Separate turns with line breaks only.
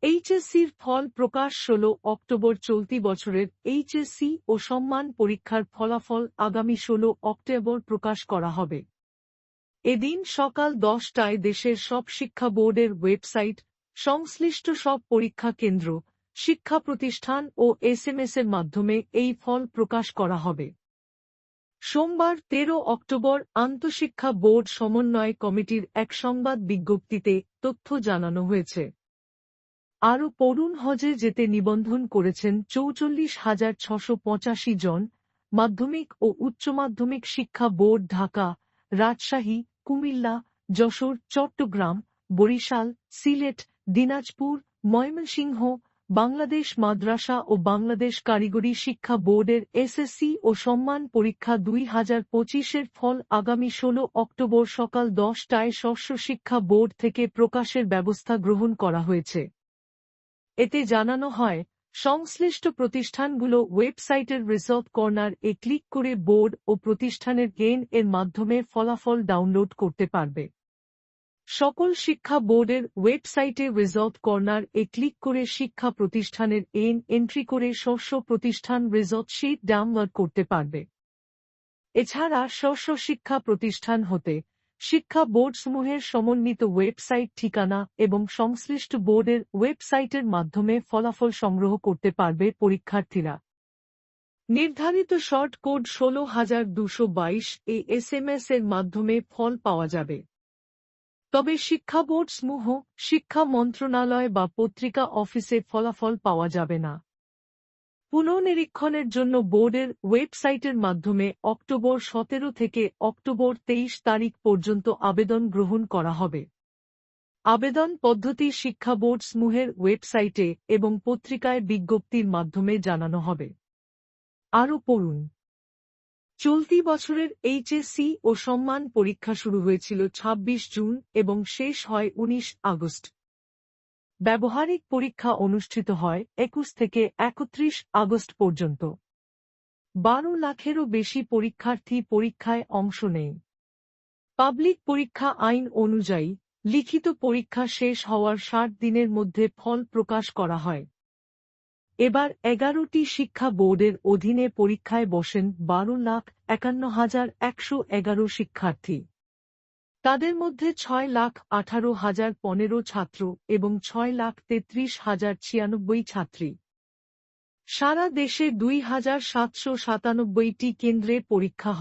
এইচএসসির ফল প্রকাশ ১৬ October. চলতি বছরের HSC ও সম্মান পরীক্ষার ফলাফল আগামী ১৬ অক্টোবর প্রকাশ করা হবে। এদিন সকাল ১০টায় দেশের সব শিক্ষা বোর্ডের ওয়েবসাইট, সংশ্লিষ্ট সব পরীক্ষা কেন্দ্র, শিক্ষা প্রতিষ্ঠান ও এসএমএস-এর মাধ্যমে এই ফল প্রকাশ করা হবে। সোমবার ১৩ অক্টোবর আন্তঃশিক্ষা বোর্ড সমন্বয় কমিটির এক সংবাদ বিজ্ঞপ্তিতে তথ্য জানানো হয়েছে। আরও পড়ুন। হজে যেতে নিবন্ধন করেছেন ৪৪,৬৮৫ জন। মাধ্যমিক ও উচ্চ মাধ্যমিক শিক্ষা বোর্ড ঢাকা, রাজশাহী, কুমিল্লা, যশোর, চট্টগ্রাম, বরিশাল, সিলেট, দিনাজপুর, ময়মনসিংহ, বাংলাদেশ মাদ্রাসা ও বাংলাদেশ কারিগরি শিক্ষা বোর্ডের এসএসসি ও সম্মান পরীক্ষা ২০২৫-এর ফল আগামী ১৬ অক্টোবর সকাল ১০টায় ষষ্ঠ শিক্ষা বোর্ড থেকে প্রকাশের ব্যবস্থা গ্রহণ করা হয়েছে। এতে জানানো হয়, সংশ্লিষ্ট প্রতিষ্ঠানগুলো ওয়েবসাইটের রিজল্ট কর্নার-এ ক্লিক করে বোর্ড ও প্রতিষ্ঠানের এর মাধ্যমে ফলাফল ডাউনলোড করতে পারবে। সকল শিক্ষা বোর্ডের ওয়েবসাইটে রিজল্ট কর্নার-এ ক্লিক করে শিক্ষা প্রতিষ্ঠানের এন্ট্রি করে স্ব প্রতিষ্ঠান রিজল্ট শিট ডাউনলোড করতে পারবে। এছাড়া স্ব শিক্ষা প্রতিষ্ঠান হতে শিক্ষা বোর্ডসমূহের সমন্বিত ওয়েবসাইট ঠিকানা এবং সংশ্লিষ্ট বোর্ডের ওয়েবসাইটের মাধ্যমে ফলাফল সংগ্রহ করতে পারবে পরীক্ষার্থীরা। নির্ধারিত শর্ট কোড ১৬,২২২ এই এসএমএস-এর মাধ্যমে ফল পাওয়া যাবে। তবে শিক্ষা বোর্ডসমূহ, শিক্ষা মন্ত্রণালয় বা পত্রিকা অফিসে ফলাফল পাওয়া যাবে না। পুনঃনিরীক্ষণের জন্য বোর্ডের ওয়েবসাইটের মাধ্যমে অক্টোবর ১৭ থেকে অক্টোবর ২৩ তারিখ পর্যন্ত আবেদন গ্রহণ করা হবে। আবেদন পদ্ধতি শিক্ষা বোর্ডসমূহের ওয়েবসাইটে এবং পত্রিকায় বিজ্ঞপ্তির মাধ্যমে জানানো হবে। আরও পড়ুন। চলতি বছরের এইচএসসি ও সম্মান পরীক্ষা শুরু হয়েছিল ২৬ জুন এবং শেষ হয় ১৯ আগস্ট। ব্যবহারিক পরীক্ষা অনুষ্ঠিত হয় ২১ থেকে ৩১ আগস্ট পর্যন্ত। ১২ লাখেরও বেশি পরীক্ষার্থী পরীক্ষায় অংশ নেয়। পাবলিক পরীক্ষা আইন অনুযায়ী লিখিত পরীক্ষা শেষ হওয়ার ৬০ দিনের মধ্যে ফল প্রকাশ করা হয়। এবার ১১টি শিক্ষা বোর্ডের অধীনে পরীক্ষায় বসেন ১২,৫১,১১১ শিক্ষার্থী। তাদের মধ্যে ৬,১৮,০১৫ ছাত্র এবং ৬,৩৩,০৯৬ ছাত্রী। সারা দেশে ২,৭৯৭টি কেন্দ্রে পরীক্ষা হয়।